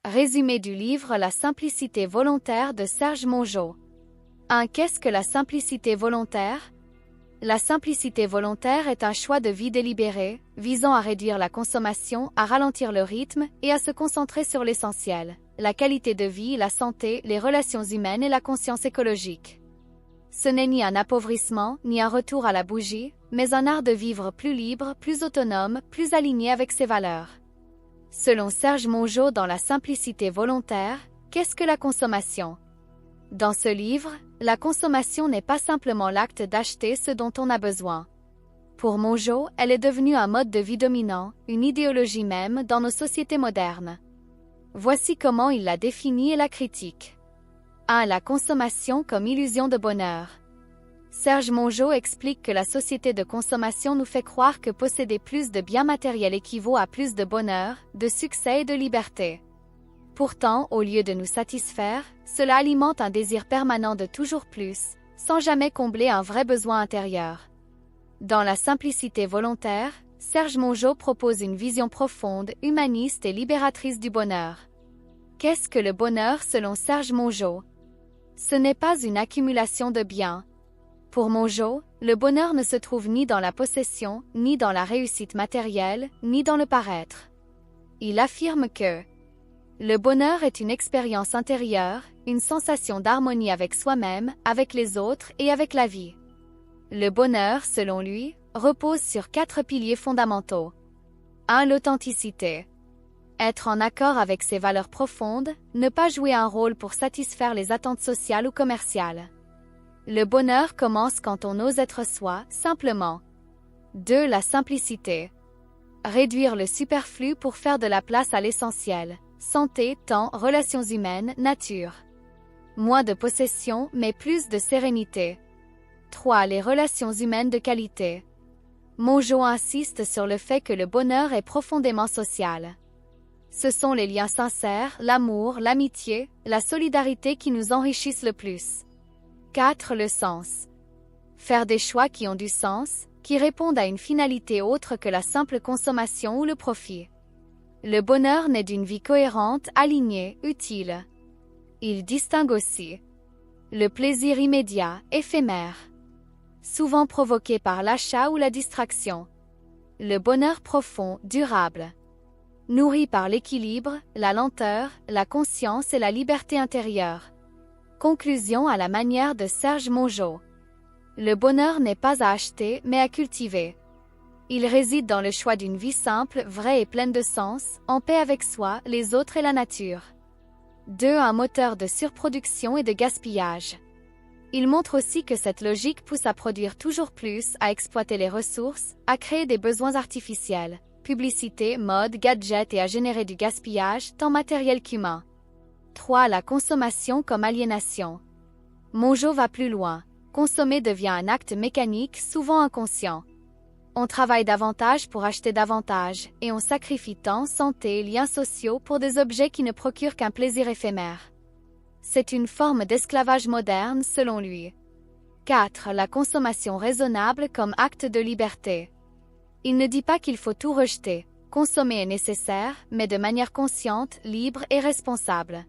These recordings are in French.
Résumé du livre La simplicité volontaire de Serge Mongeau. 1. Qu'est-ce que la simplicité volontaire? La simplicité volontaire est un choix de vie délibéré, visant à réduire la consommation, à ralentir le rythme et à se concentrer sur l'essentiel, la qualité de vie, la santé, les relations humaines et la conscience écologique. Ce n'est ni un appauvrissement, ni un retour à la bougie, mais un art de vivre plus libre, plus autonome, plus aligné avec ses valeurs. Selon Serge Mongeau dans La simplicité volontaire, qu'est-ce que la consommation? Dans ce livre, la consommation n'est pas simplement l'acte d'acheter ce dont on a besoin. Pour Mongeau, elle est devenue un mode de vie dominant, une idéologie même dans nos sociétés modernes. Voici comment il la définit et la critique. 1. La consommation comme illusion de bonheur. Serge Mongeau explique que la société de consommation nous fait croire que posséder plus de biens matériels équivaut à plus de bonheur, de succès et de liberté. Pourtant, au lieu de nous satisfaire, cela alimente un désir permanent de toujours plus, sans jamais combler un vrai besoin intérieur. Dans La simplicité volontaire, Serge Mongeau propose une vision profonde, humaniste et libératrice du bonheur. Qu'est-ce que le bonheur selon Serge Mongeau? Ce n'est pas une accumulation de biens. Pour Mongeau, le bonheur ne se trouve ni dans la possession, ni dans la réussite matérielle, ni dans le paraître. Il affirme que le bonheur est une expérience intérieure, une sensation d'harmonie avec soi-même, avec les autres et avec la vie. Le bonheur, selon lui, repose sur 4 piliers fondamentaux. 1. L'authenticité. Être en accord avec ses valeurs profondes, ne pas jouer un rôle pour satisfaire les attentes sociales ou commerciales. Le bonheur commence quand on ose être soi, simplement. 2. La simplicité. Réduire le superflu pour faire de la place à l'essentiel. Santé, temps, relations humaines, nature. Moins de possession, mais plus de sérénité. 3. Les relations humaines de qualité. Mongeau insiste sur le fait que le bonheur est profondément social. Ce sont les liens sincères, l'amour, l'amitié, la solidarité qui nous enrichissent le plus. 4. Le sens. Faire des choix qui ont du sens, qui répondent à une finalité autre que la simple consommation ou le profit. Le bonheur naît d'une vie cohérente, alignée, utile. Il distingue aussi le plaisir immédiat, éphémère, souvent provoqué par l'achat ou la distraction. Le bonheur profond, durable, nourri par l'équilibre, la lenteur, la conscience et la liberté intérieure. Conclusion à la manière de Serge Mongeau. Le bonheur n'est pas à acheter, mais à cultiver. Il réside dans le choix d'une vie simple, vraie et pleine de sens, en paix avec soi, les autres et la nature. 2. Un moteur de surproduction et de gaspillage. Il montre aussi que cette logique pousse à produire toujours plus, à exploiter les ressources, à créer des besoins artificiels, publicité, mode, gadgets et à générer du gaspillage, tant matériel qu'humain. 3. La consommation comme aliénation. Mongeau va plus loin. Consommer devient un acte mécanique, souvent inconscient. On travaille davantage pour acheter davantage, et on sacrifie temps, santé, liens sociaux pour des objets qui ne procurent qu'un plaisir éphémère. C'est une forme d'esclavage moderne, selon lui. 4. La consommation raisonnable comme acte de liberté. Il ne dit pas qu'il faut tout rejeter. Consommer est nécessaire, mais de manière consciente, libre et responsable.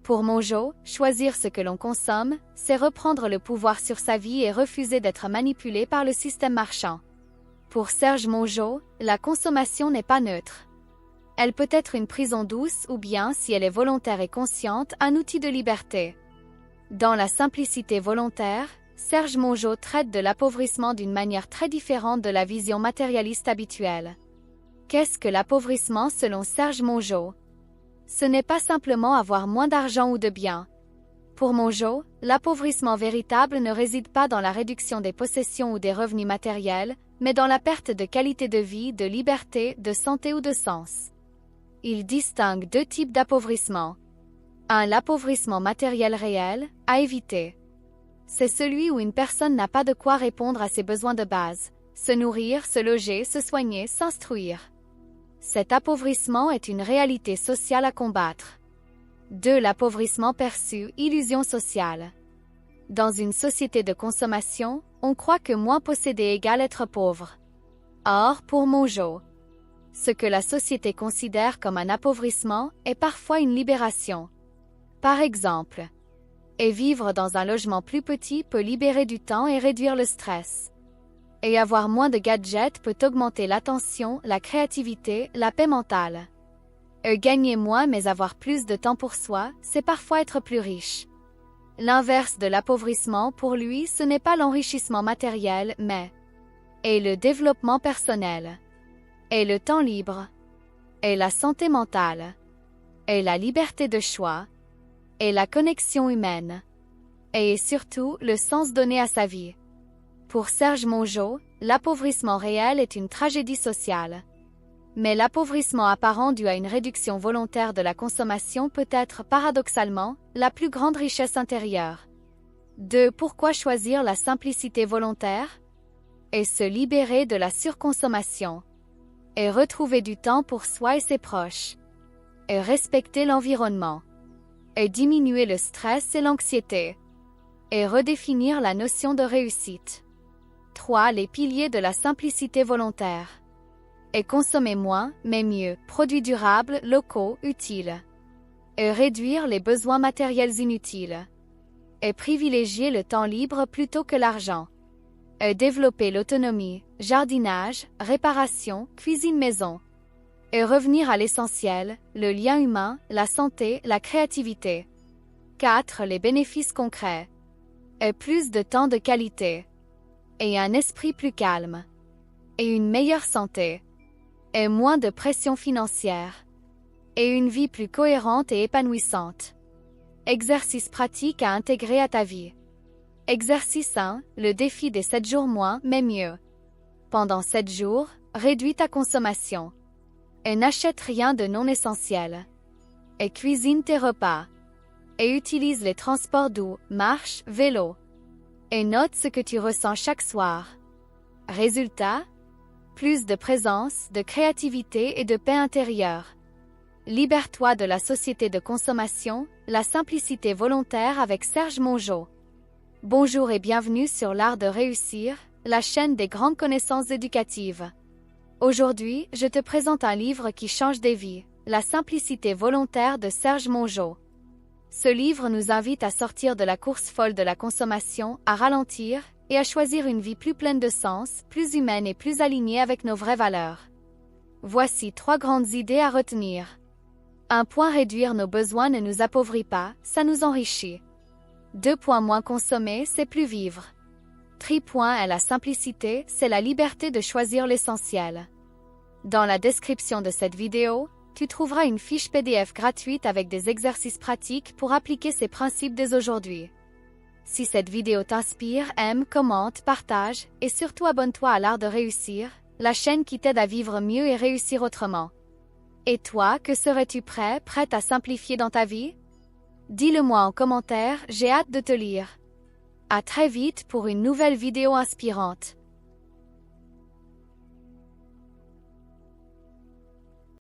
Pour Mongeau, choisir ce que l'on consomme, c'est reprendre le pouvoir sur sa vie et refuser d'être manipulé par le système marchand. Pour Serge Mongeau, la consommation n'est pas neutre. Elle peut être une prison douce ou bien, si elle est volontaire et consciente, un outil de liberté. Dans La simplicité volontaire, Serge Mongeau traite de l'appauvrissement d'une manière très différente de la vision matérialiste habituelle. Qu'est-ce que l'appauvrissement selon Serge Mongeau? Ce n'est pas simplement avoir moins d'argent ou de biens. Pour Mongeau, l'appauvrissement véritable ne réside pas dans la réduction des possessions ou des revenus matériels, mais dans la perte de qualité de vie, de liberté, de santé ou de sens. Il distingue 2 types d'appauvrissement. 1. L'appauvrissement matériel réel, à éviter. C'est celui où une personne n'a pas de quoi répondre à ses besoins de base, se nourrir, se loger, se soigner, s'instruire. Cet appauvrissement est une réalité sociale à combattre. 2. L'appauvrissement perçu, illusion sociale. Dans une société de consommation, on croit que moins posséder égale être pauvre. Or, pour Mongeau, Ce que la société considère comme un appauvrissement est parfois une libération. Par exemple, et vivre dans un logement plus petit peut libérer du temps et réduire le stress. Et avoir moins de gadgets peut augmenter l'attention, la créativité, la paix mentale. Et gagner moins mais avoir plus de temps pour soi, c'est parfois être plus riche. L'inverse de l'appauvrissement pour lui, ce n'est pas l'enrichissement matériel, mais et le développement personnel, et le temps libre, et la santé mentale, et la liberté de choix, et la connexion humaine, et surtout le sens donné à sa vie. Pour Serge Mongeau, l'appauvrissement réel est une tragédie sociale. Mais l'appauvrissement apparent dû à une réduction volontaire de la consommation peut être, paradoxalement, la plus grande richesse intérieure. 2. Pourquoi choisir la simplicité volontaire? Et se libérer de la surconsommation. Et retrouver du temps pour soi et ses proches. Et respecter l'environnement. Et diminuer le stress et l'anxiété. Et redéfinir la notion de réussite. 3. Les piliers de la simplicité volontaire. Et consommer moins, mais mieux, produits durables, locaux, utiles. Et réduire les besoins matériels inutiles. Et privilégier le temps libre plutôt que l'argent. Et développer l'autonomie, jardinage, réparation, cuisine maison. Et revenir à l'essentiel, le lien humain, la santé, la créativité. 4. Les bénéfices concrets. Et plus de temps de qualité. Et un esprit plus calme. Et une meilleure santé. Et moins de pression financière. Et une vie plus cohérente et épanouissante. Exercice pratique à intégrer à ta vie. Exercice 1, le défi des 7 jours moins, mais mieux. Pendant 7 jours, réduis ta consommation. Et n'achète rien de non essentiel. Et cuisine tes repas. Et utilise les transports doux, marche, vélo. Et note ce que tu ressens chaque soir. Résultat, plus de présence, de créativité et de paix intérieure. Libère-toi de la société de consommation, la simplicité volontaire avec Serge Mongeau. Bonjour et bienvenue sur l'art de réussir, la chaîne des grandes connaissances éducatives. Aujourd'hui, je te présente un livre qui change des vies, La simplicité volontaire de Serge Mongeau. Ce livre nous invite à sortir de la course folle de la consommation, à ralentir, et à choisir une vie plus pleine de sens, plus humaine et plus alignée avec nos vraies valeurs. Voici 3 grandes idées à retenir. 1. Réduire nos besoins ne nous appauvrit pas, ça nous enrichit. 2. Moins consommer, c'est plus vivre. 3. La simplicité, c'est la liberté de choisir l'essentiel. Dans la description de cette vidéo, tu trouveras une fiche PDF gratuite avec des exercices pratiques pour appliquer ces principes dès aujourd'hui. Si cette vidéo t'inspire, aime, commente, partage et surtout abonne-toi à l'art de réussir, la chaîne qui t'aide à vivre mieux et réussir autrement. Et toi, que serais-tu prête à simplifier dans ta vie? Dis-le-moi en commentaire, j'ai hâte de te lire. À très vite pour une nouvelle vidéo inspirante.